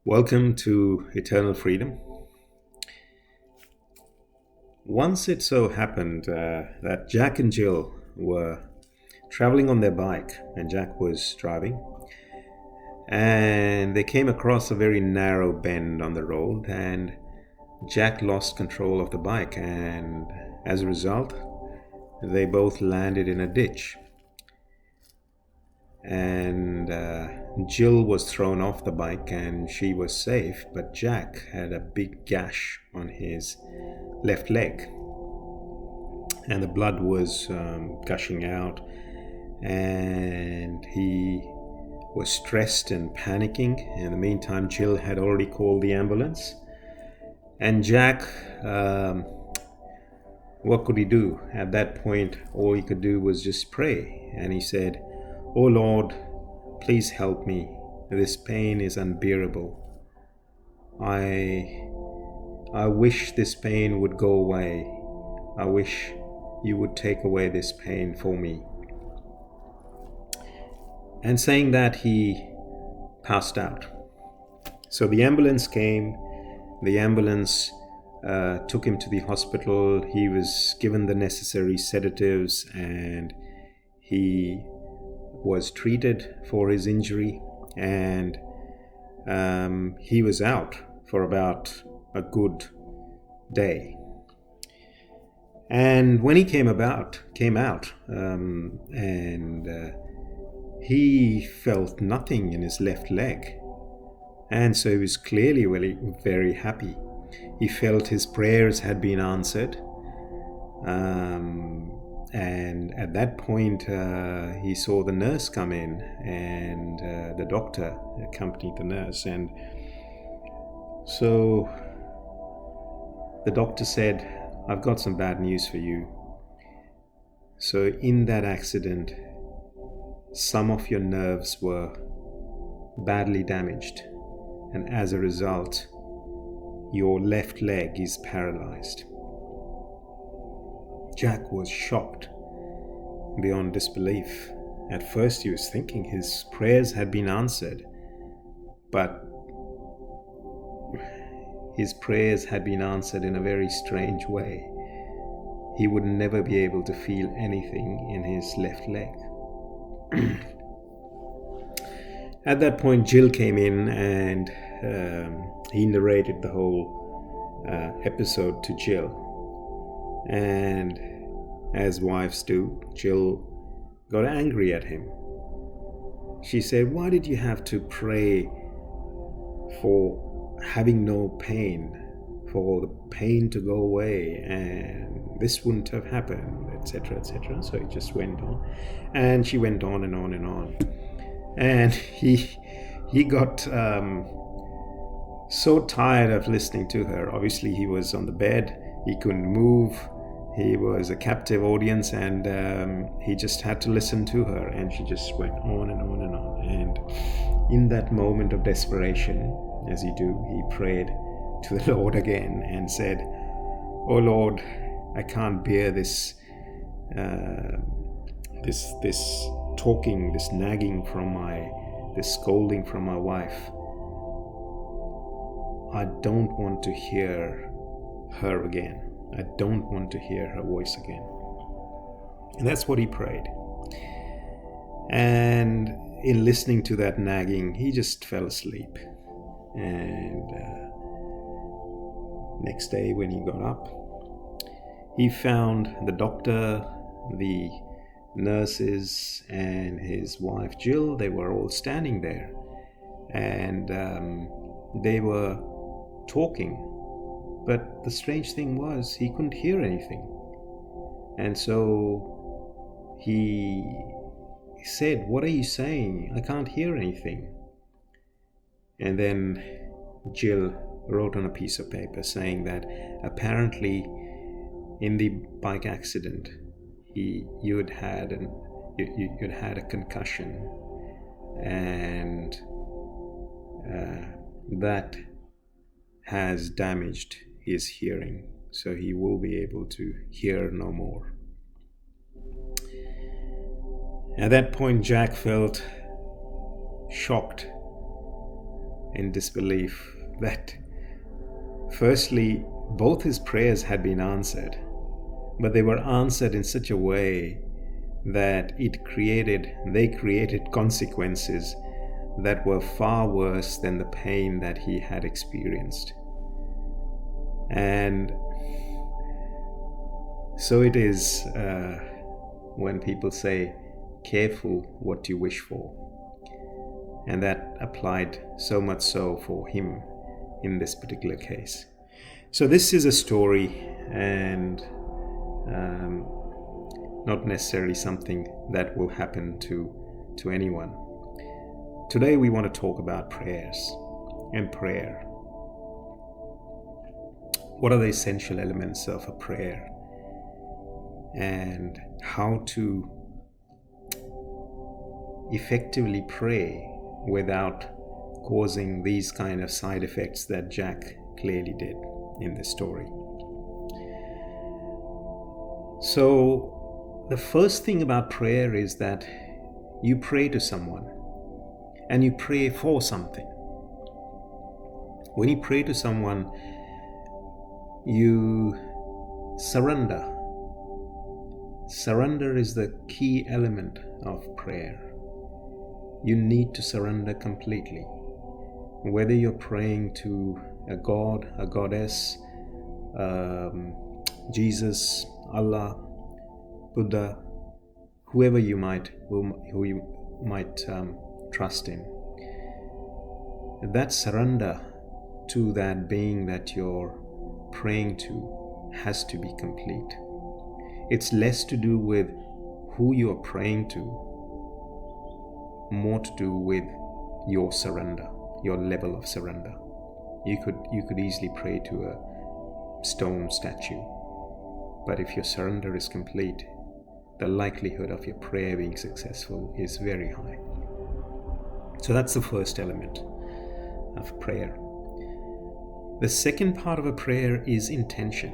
Welcome to Eternal Freedom. Once it so happened that Jack and Jill were traveling on their bike, and Jack was driving, and they came across a very narrow bend on the road, and Jack lost control of the bike, and as a result, they both landed in a ditch. And Jill was thrown off the bike and she was safe, but Jack had a big gash on his left leg, and the blood was gushing out, and he was stressed and panicking. In the meantime, Jill had already called the ambulance, and Jack, what could he do? At that point, all he could do was just pray, and he said, "Oh Lord, please help me. This pain is unbearable. I wish this pain would go away. I wish you would take away this pain for me." And saying that, he passed out. So the ambulance came. The ambulance took him to the hospital. He was given the necessary sedatives and he was treated for his injury, and he was out for about a good day. And when he came out, and he felt nothing in his left leg, and so he was clearly really very happy. He felt his prayers had been answered. And at that point, he saw the nurse come in, and the doctor accompanied the nurse. And so the doctor said, "I've got some bad news for you. So in that accident, some of your nerves were badly damaged, and as a result, your left leg is paralyzed." Jack was shocked beyond disbelief. At first he was thinking his prayers had been answered, but his prayers had been answered in a very strange way. He would never be able to feel anything in his left leg. At that point, Jill came in, and he narrated the whole episode to Jill. And as wives do, Jill got angry at him. She said, "Why did you have to pray for having no pain, for the pain to go away, and this wouldn't have happened, etc., etc." So it just went on, and she went on and on and on, and he got so tired of listening to her. Obviously, he was on the bed, he couldn't move. He was a captive audience, and he just had to listen to her, and she just went on and on and on. And in that moment of desperation, as you do, he prayed to the Lord again and said, "Oh Lord, I can't bear this this talking, this nagging this scolding from my wife. I don't want to hear her again. I don't want to hear her voice again." And that's what he prayed. And in listening to that nagging, he just fell asleep. And next day when he got up, he found the doctor, the nurses, and his wife Jill. They were all standing there, and they were talking. But the strange thing was, he couldn't hear anything. And so he said, "What are you saying? I can't hear anything." And then Jill wrote on a piece of paper saying that apparently in the bike accident, you'd had a concussion, and that has damaged his hearing, so he will be able to hear no more. At that point, Jack felt shocked in disbelief that firstly, both his prayers had been answered, but they were answered in such a way that they created consequences that were far worse than the pain that he had experienced. And so it is when people say, careful what you wish for. And that applied so much so for him in this particular case. So this is a story, and not necessarily something that will happen to anyone. Today we want to talk about prayers and prayer. What are the essential elements of a prayer, and how to effectively pray without causing these kind of side effects that Jack clearly did in this story. So the first thing about prayer is that you pray to someone and you pray for something. When you pray to someone, you surrender. Surrender is the key element of prayer. You need to surrender completely. Whether you're praying to a god, a goddess, Jesus, Allah, Buddha, whoever you might trust in, that surrender to that being that you're praying to has to be complete. It's less to do with who you're praying to, more to do with your surrender, your level of surrender. You could easily pray to a stone statue, but if your surrender is complete, the likelihood of your prayer being successful is very high. So that's the first element of prayer. The second part of a prayer is intention.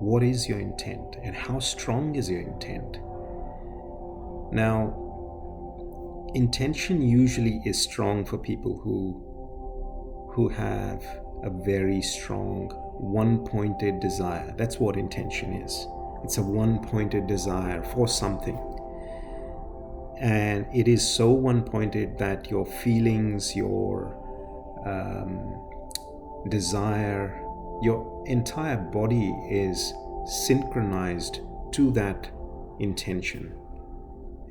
What is your intent, and how strong is your intent? Now, intention usually is strong for people who have a very strong one-pointed desire. That's what intention is. It's a one-pointed desire for something. And it is so one-pointed that your feelings, your desire, your entire body is synchronized to that intention.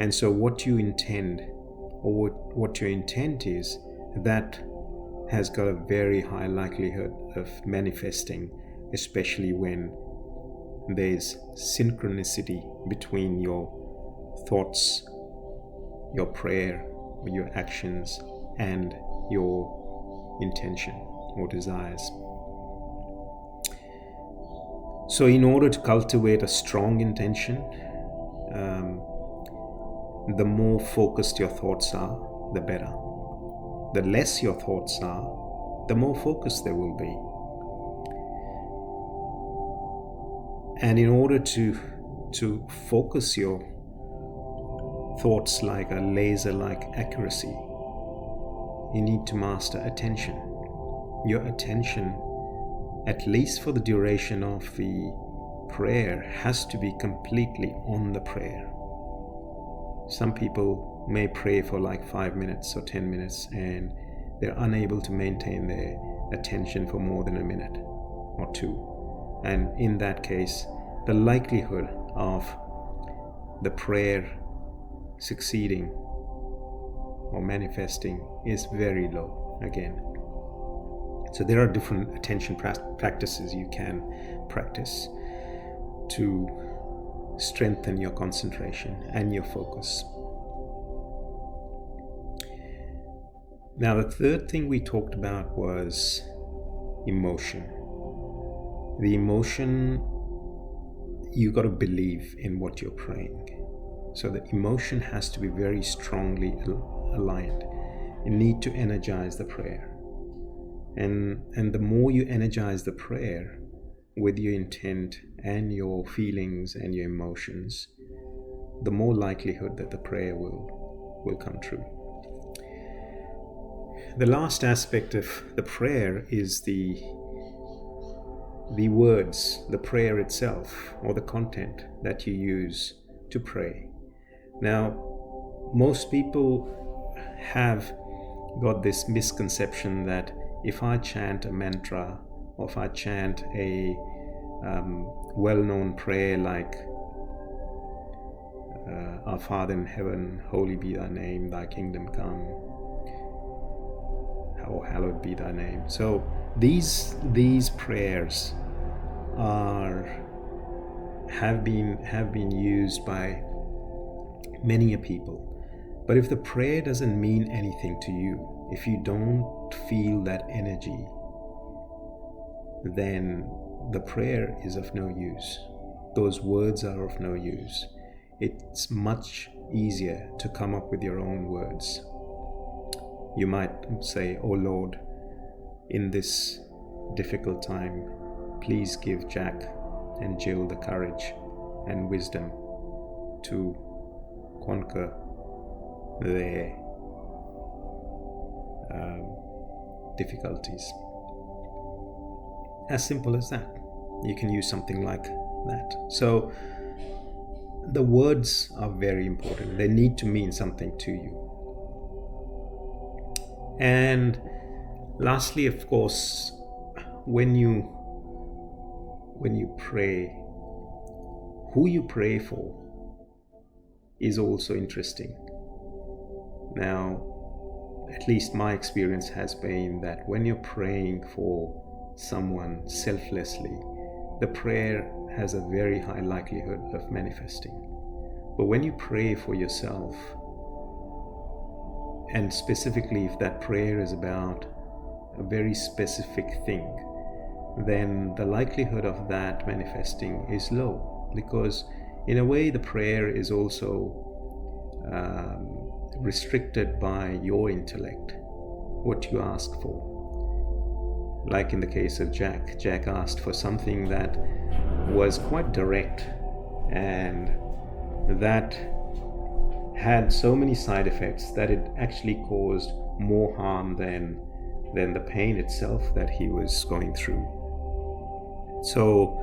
And so what you intend, or what your intent is, that has got a very high likelihood of manifesting, especially when there's synchronicity between your thoughts, your prayer, or your actions, and your intention or desires. So in order to cultivate a strong intention, the more focused your thoughts are, the better. The less your thoughts are, the more focused they will be. And in order to focus your thoughts like a laser-like accuracy, you need to master attention. Your attention, at least for the duration of the prayer, has to be completely on the prayer. Some people may pray for like 5 minutes or 10 minutes and they're unable to maintain their attention for more than a minute or two. And in that case, the likelihood of the prayer succeeding or manifesting is very low again. So there are different attention practices you can practice to strengthen your concentration and your focus. Now, the third thing we talked about was emotion. The emotion, you got to believe in what you're praying. So the emotion has to be very strongly aligned. You need to energize the prayer. And the more you energize the prayer with your intent and your feelings and your emotions, the more likelihood that the prayer will come true. the last aspect of the prayer is the words, the prayer itself, or the content that you use to pray. Now, most people have got this misconception that if I chant a mantra, or if I chant a well-known prayer like Our Father in heaven, holy be thy name, thy kingdom come, or hallowed be thy name. So these prayers have been used by many a people. But if the prayer doesn't mean anything to you, if you don't feel that energy, then the prayer is of no use. Those words are of no use. It's much easier to come up with your own words. You might say, "Oh Lord, in this difficult time, please give Jack and Jill the courage and wisdom to conquer their difficulties." As simple as that. You can use something like that. So the words are very important. They need to mean something to you. And lastly, of course, when you pray, who you pray for is also interesting. Now, at least my experience has been that when you're praying for someone selflessly, the prayer has a very high likelihood of manifesting. But when you pray for yourself, and specifically if that prayer is about a very specific thing, then the likelihood of that manifesting is low, because in a way the prayer is also restricted by your intellect, what you ask for. Like in the case of Jack asked for something that was quite direct, and that had so many side effects that it actually caused more harm than the pain itself that he was going through. So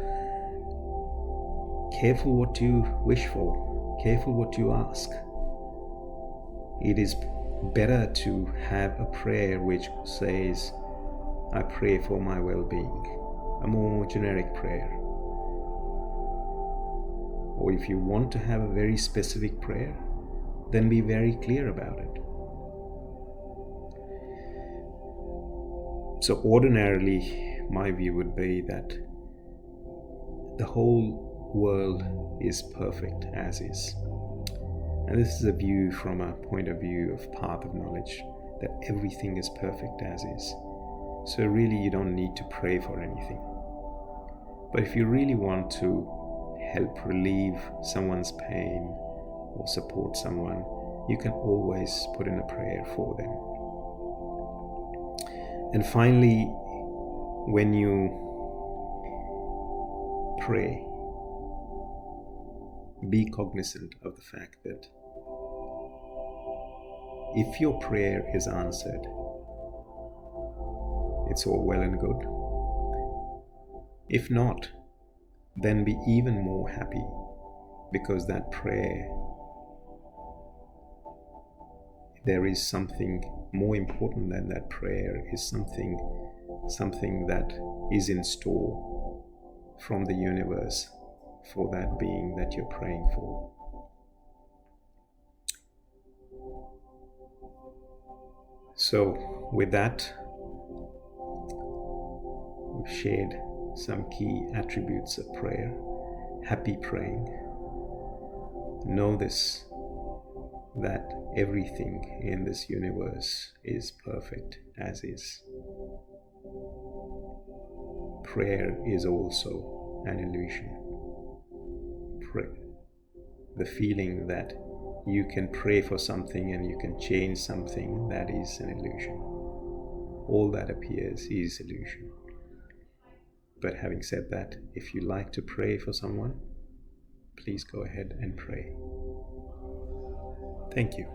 careful what you wish for, careful what you ask. It is better to have a prayer which says, "I pray for my well-being," a more generic prayer. Or if you want to have a very specific prayer, then be very clear about it. So ordinarily, my view would be that the whole world is perfect as is. And this is a view from a point of view of path of knowledge, that everything is perfect as is. So really you don't need to pray for anything. But if you really want to help relieve someone's pain or support someone, you can always put in a prayer for them. And finally, when you pray, be cognizant of the fact that if your prayer is answered, it's all well and good. If not, then be even more happy, because that prayer, there is something more important than that prayer, is something that is in store from the universe for that being that you're praying for. So with that, we've shared some key attributes of prayer. Happy praying. Know this, that everything in this universe is perfect as is. Prayer is also an illusion. The feeling that you can pray for something and you can change something, that is an illusion. All that appears is illusion. But having said that, if you like to pray for someone, please go ahead and pray. Thank you.